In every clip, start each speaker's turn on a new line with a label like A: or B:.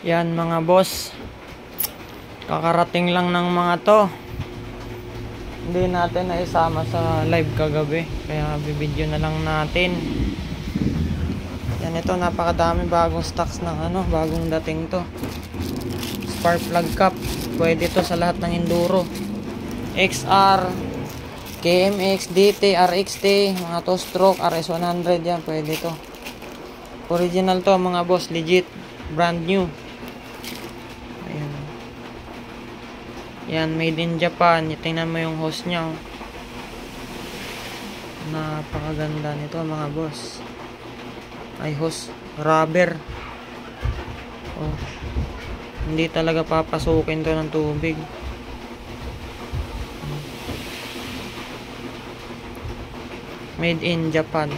A: Yan mga boss, kakarating lang ng mga to. Hindi natin na isama sa live kagabi, kaya bibidyo na lang natin. Yan, ito napakadami bagong stocks ng bagong dating to. Spark plug cap, pwede to sa lahat ng enduro. XR, KMX, DT, RXT, mga 2-stroke, RS100, yan pwede to. Original to mga boss, legit, brand new. Ayan. Yan, made in Japan. Tingnan mo yung hose nya, oh. Napakaganda nito mga boss. Ay, hose rubber. Oh, hindi talaga papasukin to ng tubig. Made in Japan.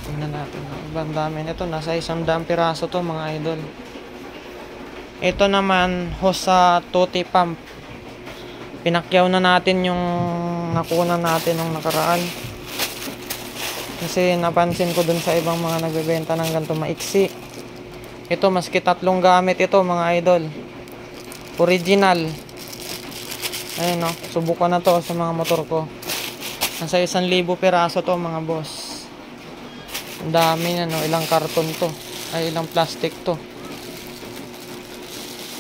A: Tingnan natin. Ibang dami nito. Nasa 100 piraso to mga idol. Ito naman hose sa Tutti pump. Pinakyaw na natin yung nakunan natin nung nakaraan. Kasi napansin ko dun sa ibang mga nagbebenta ng ganito maiksi. Ito maski 3 gamit ito mga idol. Original. Ayun, no. Subukan na to sa mga motor ko. Nasa 1,000 piraso to mga boss. Ang dami na, no. Ilang karton to. Ay, ilang plastic to.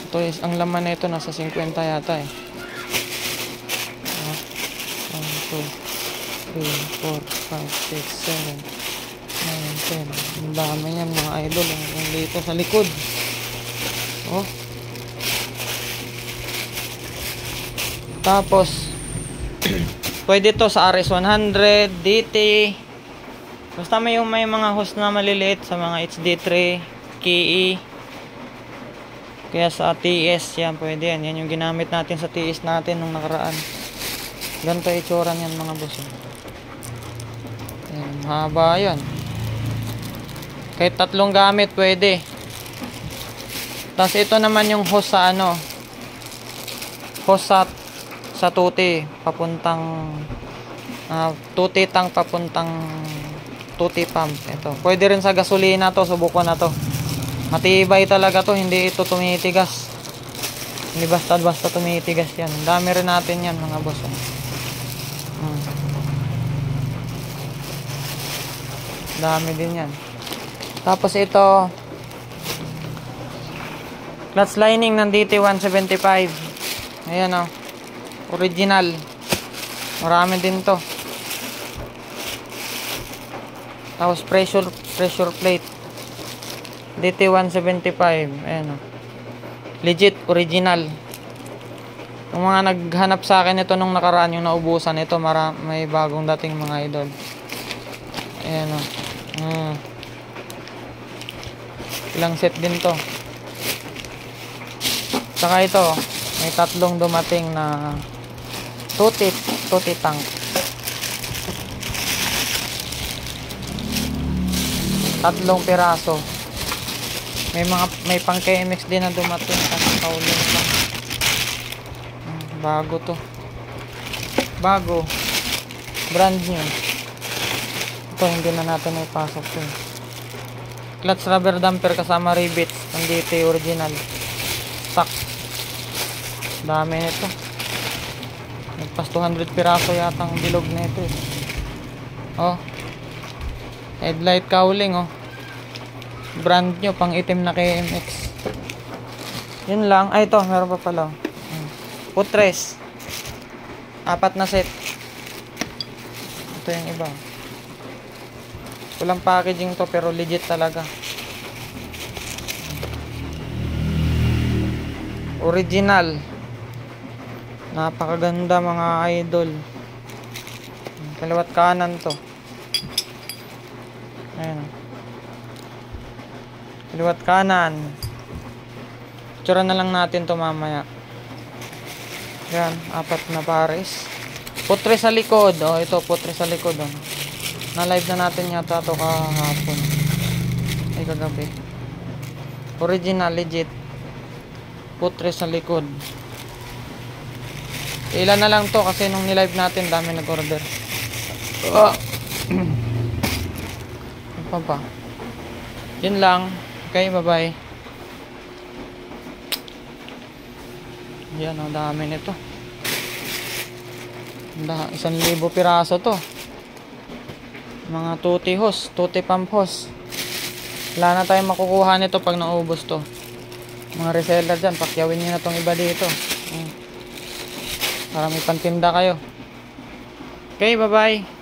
A: Ito is, ang laman na ito nasa 50 yata eh. 1, 2, 3, 4, 5, 6, 7, 9, 10. Ang dami yan mga idol. Ang dito sa likod. Oh. Tapos pwede to sa RS100, DT. Basta may mga hose na maliliit sa mga HD3, KE. Kaya sa TS yan, pwede yan. Yan yung ginamit natin sa TS natin nung nakaraan. Ganito itsura yan mga boss. Yan, mahaba yan. Kahit 3 gamit pwede. Tapos ito naman yung hose sa hose sa Tutti papuntang Tutti tank papuntang Tutti pump. Ito pwede rin sa gasolina to. Subukan na to. Matibay talaga to. Hindi ito tumitigas. Hindi basta tumitigas yan. Dami rin natin yan mga boss. Dami din yan. Tapos ito clutch lining ng DT175. Ayan, oh. Original. Marami din to. Tapos pressure plate DT175. Ayan, oh. Legit, original. Yung mga naghanap sa akin ito nung nakaraan, yung naubusan ito, may bagong dating mga idol. Ayan, oh. Ilang set din to. Saka ito, may 3 dumating na Tutti tank. 3 piraso. May pang KMX din na dumating kasi kauling lang. Bago to. Bago. Brand new. Ito hindi na natin ipasok to. Clutch rubber damper kasama rivets ng DT original. Stock. Dami nito. Nagpas 200 piraso yata ang bilog na ito eh. Oh. Headlight cowling, oh. Brand new, pang itim na KMX. Yun lang. Ay, ito, meron pa pala. Putres. 4 na set. Ito yung iba. Walang packaging to, pero legit talaga. Original. Napakaganda mga idol. Kaliwat kanan to. Ayan. Kaliwat kanan. Tsura na lang natin to mamaya. Yan, 4 na pares. Putre sa likod. Oh, ito putre sa likod, oh. Na-live na natin yata to kahapon. Ay, kagabi. Original, legit. Putre sa likod. Ilan na lang to kasi nung ni-live natin dami nag-order. Ano pa ba? Yun lang. Okay, bye-bye. Yan, ang dami nito. 1,000 piraso to. Mga tutti hose, tutti pump hose. Wala na tayong makukuha nito pag naubos to. Mga reseller dyan, pakyawin nyo na tong iba dito. Para may pantinda kayo. Okay, bye bye.